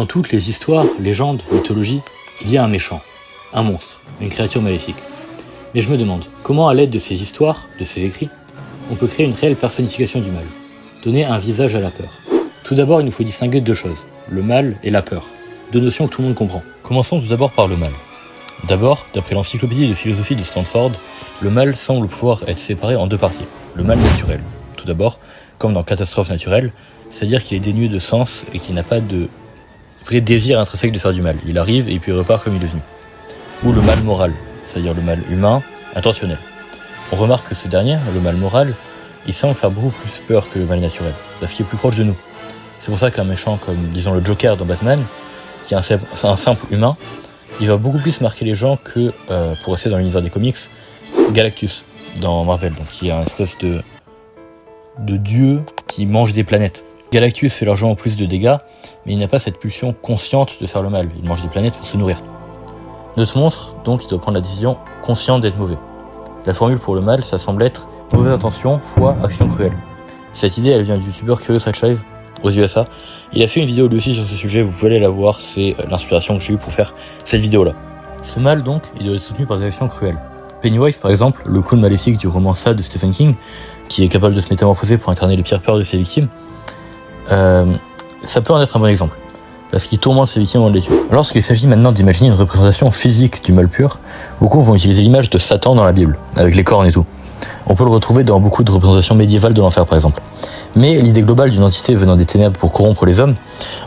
Dans toutes les histoires, légendes, mythologies, il y a un méchant, un monstre, une créature maléfique. Mais je me demande, comment à l'aide de ces histoires, de ces écrits, on peut créer une réelle personnification du mal, donner un visage à la peur. Tout d'abord, il nous faut distinguer deux choses, le mal et la peur, deux notions que tout le monde comprend. Commençons tout d'abord par le mal. D'abord, d'après l'encyclopédie de philosophie de Stanford, le mal semble pouvoir être séparé en deux parties. Le mal naturel, tout d'abord, comme dans catastrophe naturelle, c'est-à-dire qu'il est dénué de sens et qu'il n'a pas de vrai désir intrinsèque de faire du mal. Il arrive et puis il repart comme il est venu. Ou le mal moral, c'est-à-dire le mal humain, intentionnel. On remarque que ce dernier, le mal moral, il semble faire beaucoup plus peur que le mal naturel, parce qu'il est plus proche de nous. C'est pour ça qu'un méchant comme, disons, le Joker dans Batman, qui est un simple humain, il va beaucoup plus marquer les gens que, pour rester dans l'univers des comics, Galactus dans Marvel, donc qui est un espèce de dieu qui mange des planètes. Galactus fait largement plus de dégâts, mais il n'a pas cette pulsion consciente de faire le mal. Il mange des planètes pour se nourrir. Notre monstre, donc, il doit prendre la décision consciente d'être mauvais. La formule pour le mal, ça semble être mauvaise intention, foi, action cruelle. Cette idée, elle vient du youtubeur Curious Chive aux USA. Il a fait une vidéo lui aussi sur ce sujet, vous pouvez aller la voir, c'est l'inspiration que j'ai eue pour faire cette vidéo-là. Ce mal, donc, il doit être soutenu par des actions cruelles. Pennywise, par exemple, le clown maléfique du roman Saw de Stephen King, qui est capable de se métamorphoser pour incarner les pires peurs de ses victimes, ça peut en être un bon exemple, parce qu'il tourmente ses victimes avant de les tuer. Lorsqu'il s'agit maintenant d'imaginer une représentation physique du mal pur, beaucoup vont utiliser l'image de Satan dans la Bible, avec les cornes et tout. On peut le retrouver dans beaucoup de représentations médiévales de l'enfer par exemple. Mais l'idée globale d'une entité venant des ténèbres pour corrompre les hommes,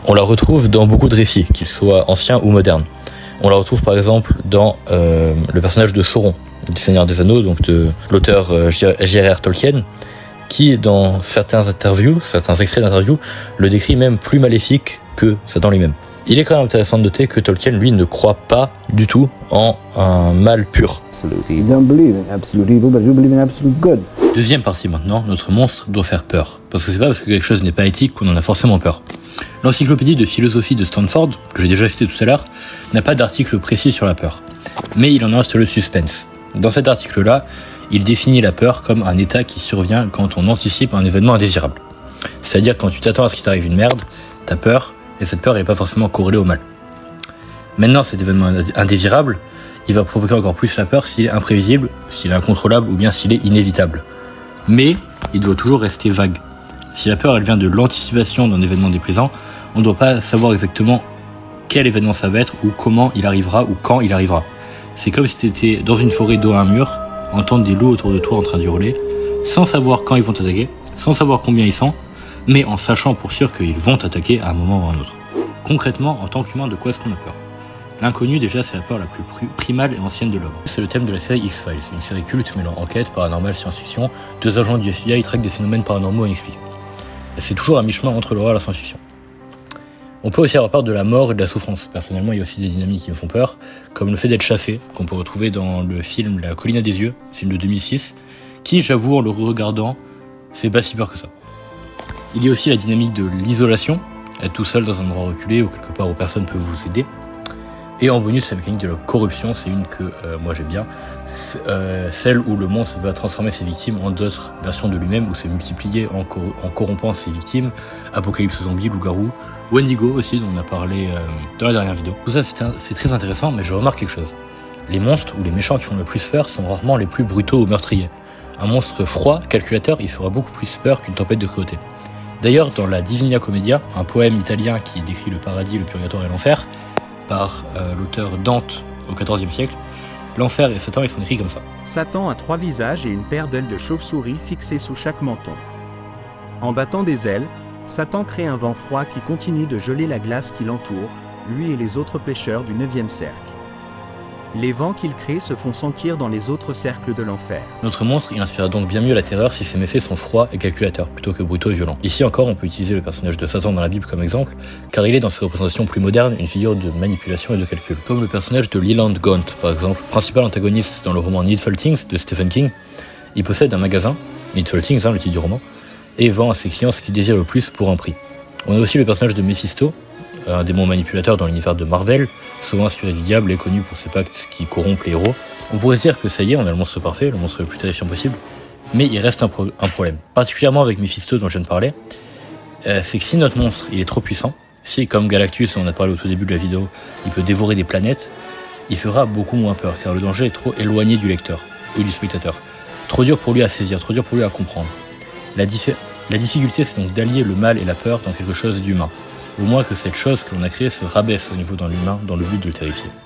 on la retrouve dans beaucoup de récits, qu'ils soient anciens ou modernes. On la retrouve par exemple dans le personnage de Sauron, du Seigneur des Anneaux, donc de l'auteur J.R.R. Tolkien, qui dans certains extraits d'interviews, le décrit même plus maléfique que Satan lui-même. Il est quand même intéressant de noter que Tolkien, lui, ne croit pas du tout en un mal pur. Deuxième partie maintenant, notre monstre doit faire peur. Parce que c'est pas parce que quelque chose n'est pas éthique qu'on en a forcément peur. L'encyclopédie de philosophie de Stanford, que j'ai déjà cité tout à l'heure, n'a pas d'article précis sur la peur. Mais il en a un sur le suspense. Dans cet article-là, il définit la peur comme un état qui survient quand on anticipe un événement indésirable. C'est-à-dire quand tu t'attends à ce qu'il t'arrive une merde, t'as peur, et cette peur n'est pas forcément corrélée au mal. Maintenant, cet événement indésirable, il va provoquer encore plus la peur s'il est imprévisible, s'il est incontrôlable ou bien s'il est inévitable. Mais il doit toujours rester vague. Si la peur elle vient de l'anticipation d'un événement déplaisant, on ne doit pas savoir exactement quel événement ça va être ou comment il arrivera ou quand il arrivera. C'est comme si tu étais dans une forêt dos à un mur, entendre des loups autour de toi en train d'hurler, sans savoir quand ils vont t'attaquer, sans savoir combien ils sont, mais en sachant pour sûr qu'ils vont t'attaquer à un moment ou à un autre. Concrètement, en tant qu'humain, de quoi est-ce qu'on a peur ? L'inconnu, déjà, c'est la peur la plus primale et ancienne de l'homme. C'est le thème de la série X-Files, une série culte mêlant enquête, paranormale, science-fiction. Deux agents du FBI traquent des phénomènes paranormaux inexpliqués. C'est toujours à mi-chemin entre l'horreur et la science-fiction. On peut aussi avoir peur de la mort et de la souffrance. Personnellement, il y a aussi des dynamiques qui me font peur, comme le fait d'être chassé, qu'on peut retrouver dans le film La Colline à des yeux, film de 2006, qui, j'avoue, en le regardant, fait pas si peur que ça. Il y a aussi la dynamique de l'isolation, être tout seul dans un endroit reculé ou quelque part où personne peut vous aider. Et en bonus, la mécanique de la corruption, c'est une que moi j'aime bien, celle où le monstre va transformer ses victimes en d'autres versions de lui-même ou se multiplier en corrompant ses victimes. Apocalypse zombie, loup-garou, Wendigo aussi, dont on a parlé dans la dernière vidéo. Tout ça c'est très intéressant, mais je remarque quelque chose. Les monstres ou les méchants qui font le plus peur sont rarement les plus brutaux ou meurtriers. Un monstre froid, calculateur, il fera beaucoup plus peur qu'une tempête de cruauté. D'ailleurs, dans la Divina Commedia, un poème italien qui décrit le paradis, le purgatoire et l'enfer, par l'auteur Dante au XIVe siècle, l'enfer et Satan ils sont écrits comme ça. Satan a 3 visages et une paire d'ailes de chauve-souris fixées sous chaque menton. En battant des ailes, Satan crée un vent froid qui continue de geler la glace qui l'entoure, lui et les autres pêcheurs du 9e cercle. Les vents qu'il crée se font sentir dans les autres cercles de l'enfer. Notre monstre, il inspire donc bien mieux la terreur si ses méfaits sont froids et calculateurs, plutôt que brutaux et violents. Ici encore, on peut utiliser le personnage de Satan dans la Bible comme exemple, car il est dans ses représentations plus modernes une figure de manipulation et de calcul. Comme le personnage de Leland Gaunt, par exemple, principal antagoniste dans le roman Needful Things de Stephen King. Il possède un magasin, Needful Things, le titre du roman, et vend à ses clients ce qu'ils désirent le plus pour un prix. On a aussi le personnage de Mephisto, un démon manipulateur dans l'univers de Marvel, souvent inspiré du diable et connu pour ses pactes qui corrompent les héros. On pourrait se dire que ça y est, on a le monstre parfait, le monstre le plus terrifiant possible, mais il reste un problème. Particulièrement avec Mephisto dont je viens de parler, c'est que si notre monstre il est trop puissant, Si, comme Galactus, on a parlé au tout début de la vidéo, il peut dévorer des planètes, il fera beaucoup moins peur, car le danger est trop éloigné du lecteur, ou du spectateur. Trop dur pour lui à saisir, trop dur pour lui à comprendre. La difficulté, c'est donc d'allier le mal et la peur dans quelque chose d'humain. Au moins que cette chose que l'on a créée se rabaisse au niveau dans l'humain, dans le but de le terrifier.